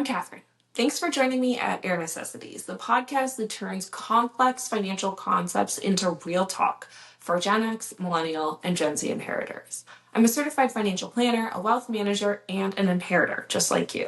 Catherine. Thanks for joining me at Air Necessities, the podcast that turns complex financial concepts into real talk for Gen X, Millennial, and Gen Z inheritors. I'm a certified financial planner, a wealth manager, and an inheritor, just like you.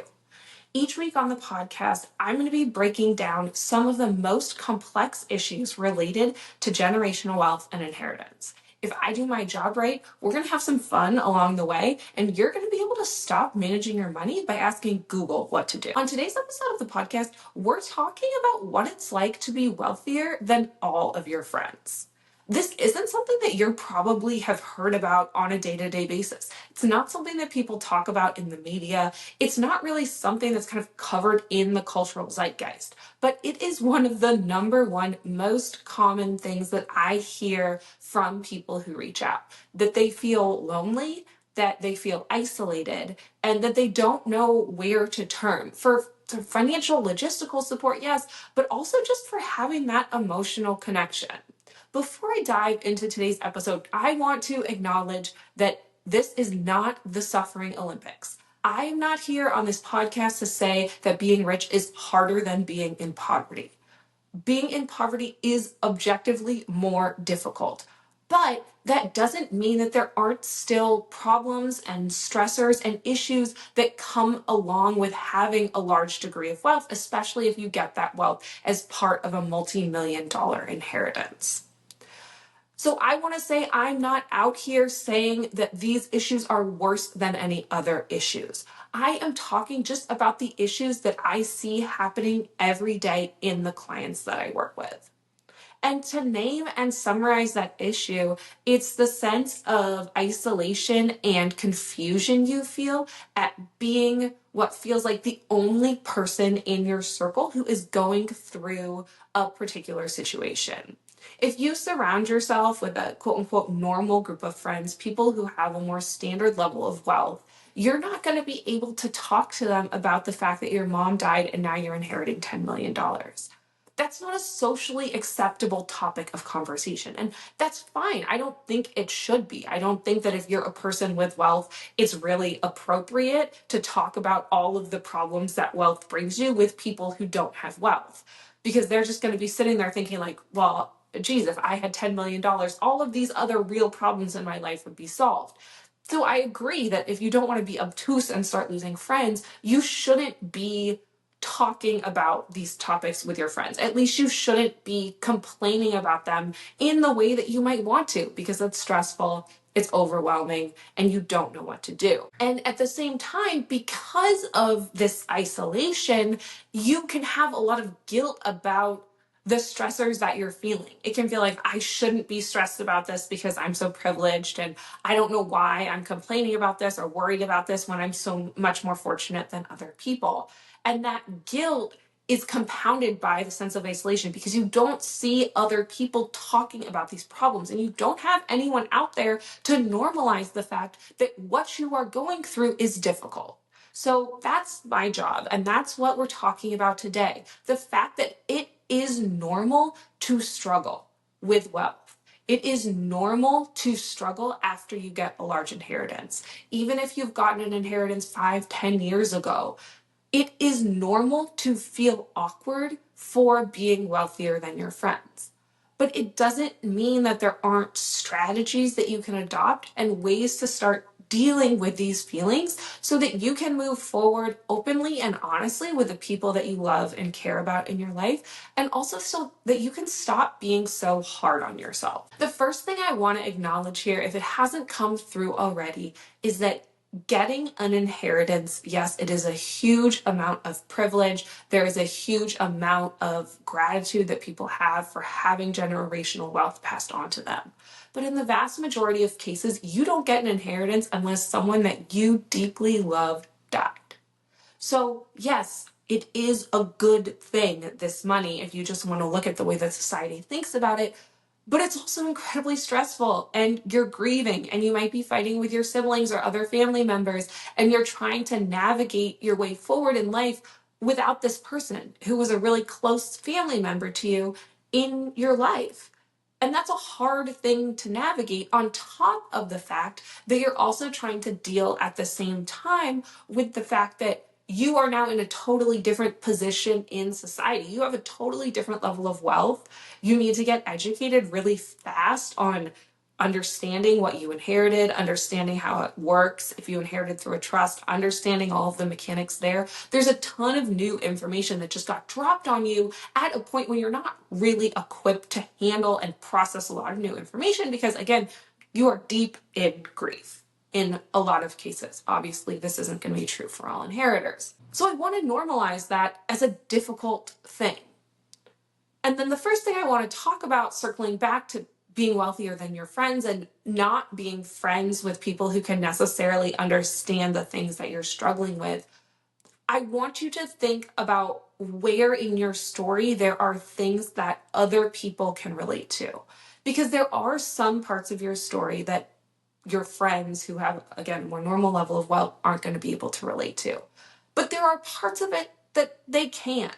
Each week on the podcast, I'm going to be breaking down some of the most complex issues related to generational wealth and inheritance. If I do my job right, we're going to have some fun along the way, and you're going to be able to stop managing your money by asking Google what to do. On today's episode of the podcast, we're talking about what it's like to be wealthier than all of your friends. This isn't something that you probably have heard about on a day-to-day basis. It's not something that people talk about in the media. It's not really something that's kind of covered in the cultural zeitgeist, but it is one of the number one most common things that I hear from people who reach out, that they feel lonely, that they feel isolated, and that they don't know where to turn for financial logistical support, yes, but also just for having that emotional connection. Before I dive into today's episode, I want to acknowledge that this is not the suffering Olympics. I am not here on this podcast to say that being rich is harder than being in poverty. Being in poverty is objectively more difficult, but that doesn't mean that there aren't still problems and stressors and issues that come along with having a large degree of wealth, especially if you get that wealth as part of a multi-million-dollar inheritance. So I want to say I'm not out here saying that these issues are worse than any other issues. I am talking just about the issues that I see happening every day in the clients that I work with. And to name and summarize that issue, it's the sense of isolation and confusion you feel at being what feels like the only person in your circle who is going through a particular situation. If you surround yourself with a quote unquote normal group of friends, people who have a more standard level of wealth, you're not going to be able to talk to them about the fact that your mom died and now you're inheriting $10 million. That's not a socially acceptable topic of conversation. And that's fine. I don't think it should be. I don't think that if you're a person with wealth, it's really appropriate to talk about all of the problems that wealth brings you with people who don't have wealth. Because they're just going to be sitting there thinking like, well, geez, if I had $10 million, all of these other real problems in my life would be solved. So I agree that if you don't want to be obtuse and start losing friends, you shouldn't be talking about these topics with your friends. At least you shouldn't be complaining about them in the way that you might want to, because it's stressful, it's overwhelming, and you don't know what to do. And at the same time, because of this isolation, you can have a lot of guilt about the stressors that you're feeling. It can feel like I shouldn't be stressed about this because I'm so privileged and I don't know why I'm complaining about this or worried about this when I'm so much more fortunate than other people. And that guilt is compounded by the sense of isolation because you don't see other people talking about these problems and you don't have anyone out there to normalize the fact that what you are going through is difficult. So that's my job, and that's what we're talking about today. The fact that it is normal to struggle with wealth. It is normal to struggle after you get a large inheritance. Even if you've gotten an inheritance 5-10 years ago, it is normal to feel awkward for being wealthier than your friends. But it doesn't mean that there aren't strategies that you can adopt and ways to start dealing with these feelings so that you can move forward openly and honestly with the people that you love and care about in your life, and also so that you can stop being so hard on yourself. The first thing I want to acknowledge here, if it hasn't come through already, is that getting an inheritance, yes, it is a huge amount of privilege. There is a huge amount of gratitude that people have for having generational wealth passed on to them. But in the vast majority of cases, you don't get an inheritance unless someone that you deeply loved died. So yes, it is a good thing, this money, if you just want to look at the way that society thinks about it, but it's also incredibly stressful and you're grieving and you might be fighting with your siblings or other family members and you're trying to navigate your way forward in life without this person who was a really close family member to you in your life. And that's a hard thing to navigate on top of the fact that you're also trying to deal at the same time with the fact that you are now in a totally different position in society. You have a totally different level of wealth. You need to get educated really fast on understanding what you inherited, understanding how it works. If you inherited through a trust, understanding all of the mechanics there. There's a ton of new information that just got dropped on you at a point when you're not really equipped to handle and process a lot of new information because, again, you are deep in grief in a lot of cases. Obviously, this isn't going to be true for all inheritors. So I want to normalize that as a difficult thing. And then the first thing I want to talk about, circling back to being wealthier than your friends and not being friends with people who can necessarily understand the things that you're struggling with, I want you to think about where in your story there are things that other people can relate to. Because there are some parts of your story that your friends who have, again, more normal level of wealth aren't going to be able to relate to. But there are parts of it that they can.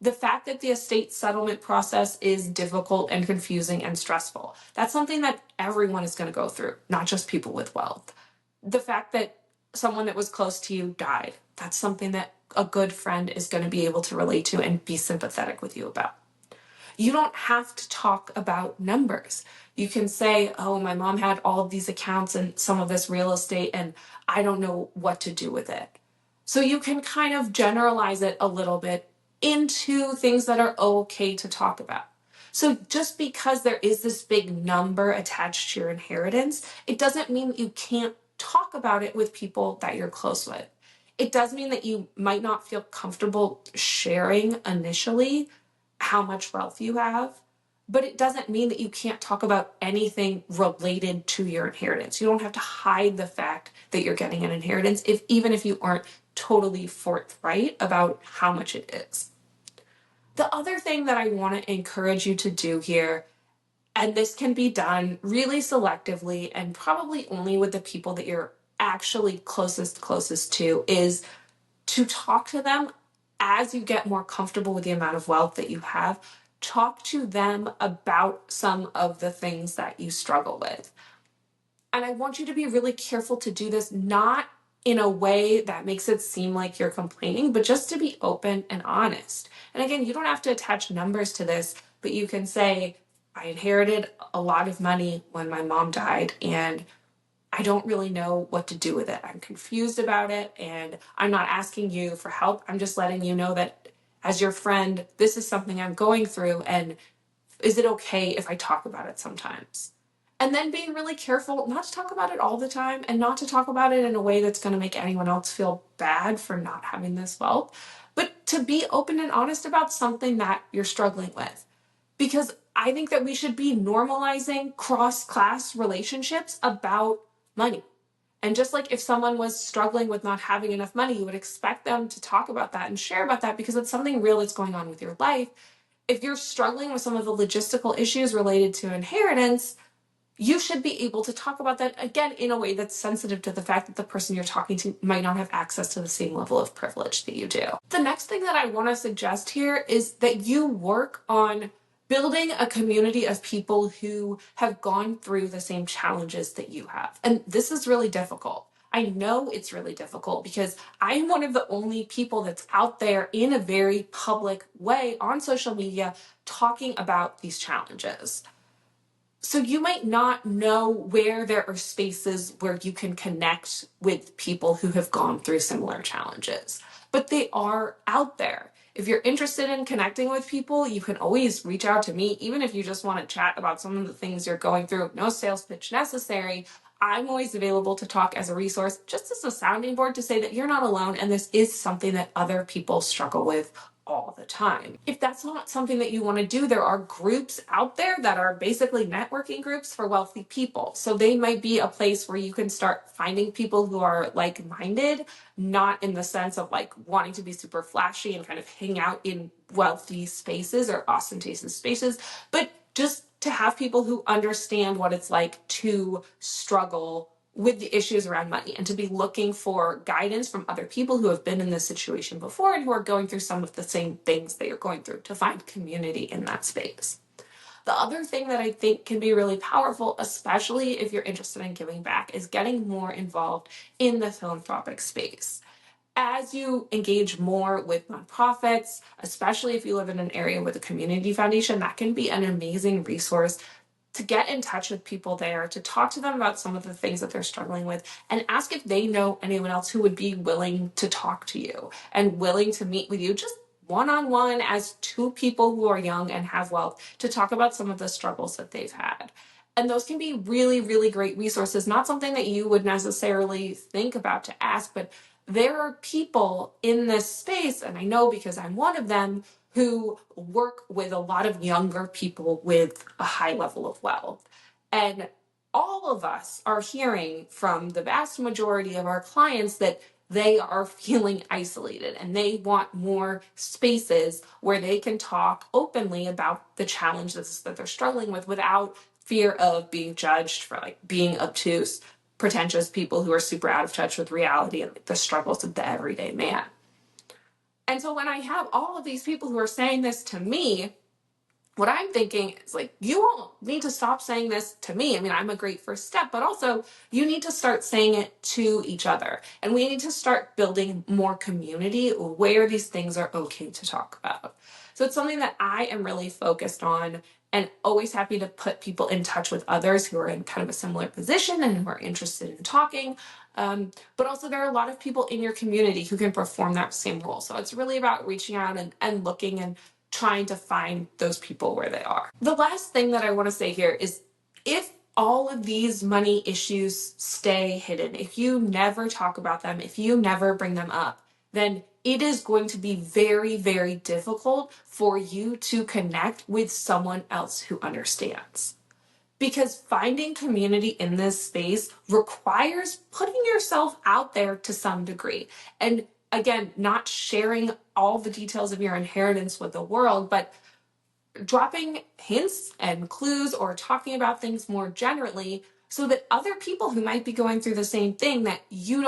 The fact that the estate settlement process is difficult and confusing and stressful, that's something that everyone is going to go through, not just people with wealth. The fact that someone that was close to you died, that's something that a good friend is going to be able to relate to and be sympathetic with you about. You don't have to talk about numbers. You can say, oh, my mom had all of these accounts and some of this real estate, and I don't know what to do with it. So you can kind of generalize it a little bit into things that are okay to talk about. So just because there is this big number attached to your inheritance, it doesn't mean that you can't talk about it with people that you're close with. It does mean that you might not feel comfortable sharing initially how much wealth you have, but it doesn't mean that you can't talk about anything related to your inheritance. You don't have to hide the fact that you're getting an inheritance, even if you aren't totally forthright about how much it is. The other thing that I want to encourage you to do here, and this can be done really selectively and probably only with the people that you're actually closest to, is to talk to them as you get more comfortable with the amount of wealth that you have. Talk to them about some of the things that you struggle with. And I want you to be really careful to do this, not in a way that makes it seem like you're complaining, but just to be open and honest. And again, you don't have to attach numbers to this, but you can say, I inherited a lot of money when my mom died, and I don't really know what to do with it. I'm confused about it, and I'm not asking you for help. I'm just letting you know that as your friend, this is something I'm going through, and is it okay if I talk about it sometimes? And then being really careful not to talk about it all the time and not to talk about it in a way that's going to make anyone else feel bad for not having this wealth, but to be open and honest about something that you're struggling with. Because I think that we should be normalizing cross-class relationships about money. And just like if someone was struggling with not having enough money, you would expect them to talk about that and share about that because it's something real that's going on with your life. If you're struggling with some of the logistical issues related to inheritance, you should be able to talk about that, again, in a way that's sensitive to the fact that the person you're talking to might not have access to the same level of privilege that you do. The next thing that I want to suggest here is that you work on building a community of people who have gone through the same challenges that you have. And this is really difficult. I know it's really difficult because I'm one of the only people that's out there in a very public way on social media talking about these challenges. So you might not know where there are spaces where you can connect with people who have gone through similar challenges, but they are out there. If you're interested in connecting with people, you can always reach out to me, even if you just want to chat about some of the things you're going through. No sales pitch necessary. I'm always available to talk as a resource, just as a sounding board to say that you're not alone and this is something that other people struggle with all the time. If that's not something that you want to do, there are groups out there that are basically networking groups for wealthy people. So they might be a place where you can start finding people who are like-minded, not in the sense of like wanting to be super flashy and kind of hang out in wealthy spaces or ostentatious spaces, but just to have people who understand what it's like to struggle with the issues around money and to be looking for guidance from other people who have been in this situation before and who are going through some of the same things that you're going through, to find community in that space. The other thing that I think can be really powerful, especially if you're interested in giving back, is getting more involved in the philanthropic space. As you engage more with nonprofits, especially if you live in an area with a community foundation, that can be an amazing resource to get in touch with people there, to talk to them about some of the things that they're struggling with, and ask if they know anyone else who would be willing to talk to you and willing to meet with you just one-on-one as two people who are young and have wealth to talk about some of the struggles that they've had. And those can be really, really great resources, not something that you would necessarily think about to ask, but there are people in this space, and I know because I'm one of them, who work with a lot of younger people with a high level of wealth. And all of us are hearing from the vast majority of our clients that they are feeling isolated and they want more spaces where they can talk openly about the challenges that they're struggling with without fear of being judged for like being obtuse, pretentious people who are super out of touch with reality and the struggles of the everyday man. And so when I have all of these people who are saying this to me, what I'm thinking is like, you all need to stop saying this to me. I mean, I'm a great first step, but also you need to start saying it to each other. And we need to start building more community where these things are okay to talk about. So it's something that I am really focused on and always happy to put people in touch with others who are in kind of a similar position and who are interested in talking. But also there are a lot of people in your community who can perform that same role. So it's really about reaching out and looking and trying to find those people where they are. The last thing that I want to say here is if all of these money issues stay hidden, if you never talk about them, if you never bring them up, then it is going to be very, very difficult for you to connect with someone else who understands. Because finding community in this space requires putting yourself out there to some degree. And again, not sharing all the details of your inheritance with the world, but dropping hints and clues or talking about things more generally so that other people who might be going through the same thing that you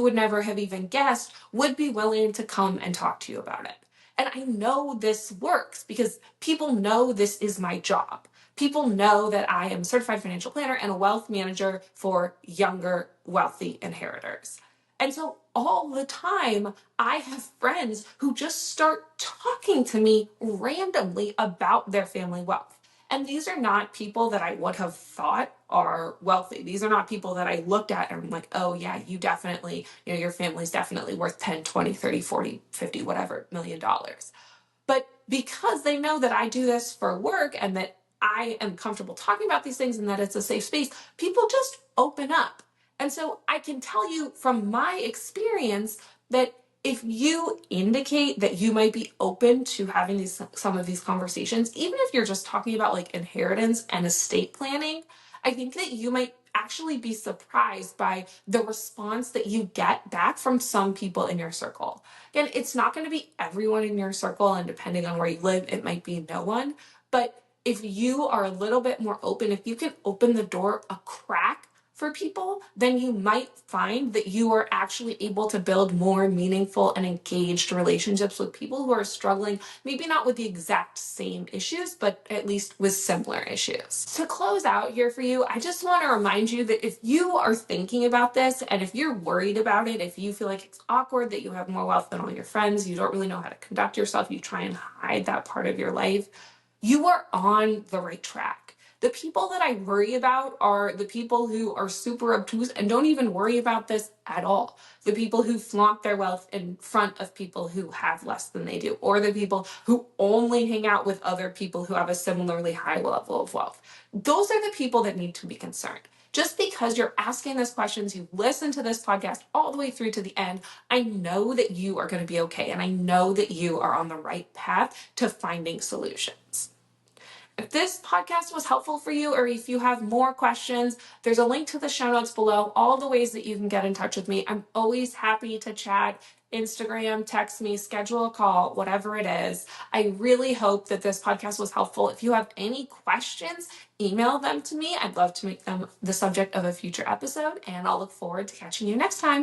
would never have even guessed would be willing to come and talk to you about it. And I know this works because people know this is my job. People know that I am a certified financial planner and a wealth manager for younger, wealthy inheritors. And so all the time, I have friends who just start talking to me randomly about their family wealth. And these are not people that I would have thought are wealthy. These are not people that I looked at and I'm like, oh yeah, you definitely, your family's definitely worth 10, 20, 30, 40, 50, whatever, $1,000,000. But because they know that I do this for work and that I am comfortable talking about these things and that it's a safe space, people just open up. And so I can tell you from my experience that if you indicate that you might be open to having some of these conversations, even if you're just talking about like inheritance and estate planning, I think that you might actually be surprised by the response that you get back from some people in your circle. Again, it's not going to be everyone in your circle, and depending on where you live, it might be no one. But if you are a little bit more open, if you can open the door a crack for people, then you might find that you are actually able to build more meaningful and engaged relationships with people who are struggling, maybe not with the exact same issues, but at least with similar issues. To close out here for you, I just want to remind you that if you are thinking about this and if you're worried about it, if you feel like it's awkward that you have more wealth than all your friends, you don't really know how to conduct yourself, you try and hide that part of your life, you are on the right track. The people that I worry about are the people who are super obtuse and don't even worry about this at all. The people who flaunt their wealth in front of people who have less than they do, or the people who only hang out with other people who have a similarly high level of wealth. Those are the people that need to be concerned. Just because you're asking these questions, you listen to this podcast all the way through to the end, I know that you are going to be okay. And I know that you are on the right path to finding solutions. If this podcast was helpful for you, or if you have more questions, there's a link to the show notes below, all the ways that you can get in touch with me. I'm always happy to chat. Instagram, text me, schedule a call, whatever it is. I really hope that this podcast was helpful. If you have any questions, email them to me. I'd love to make them the subject of a future episode, and I'll look forward to catching you next time.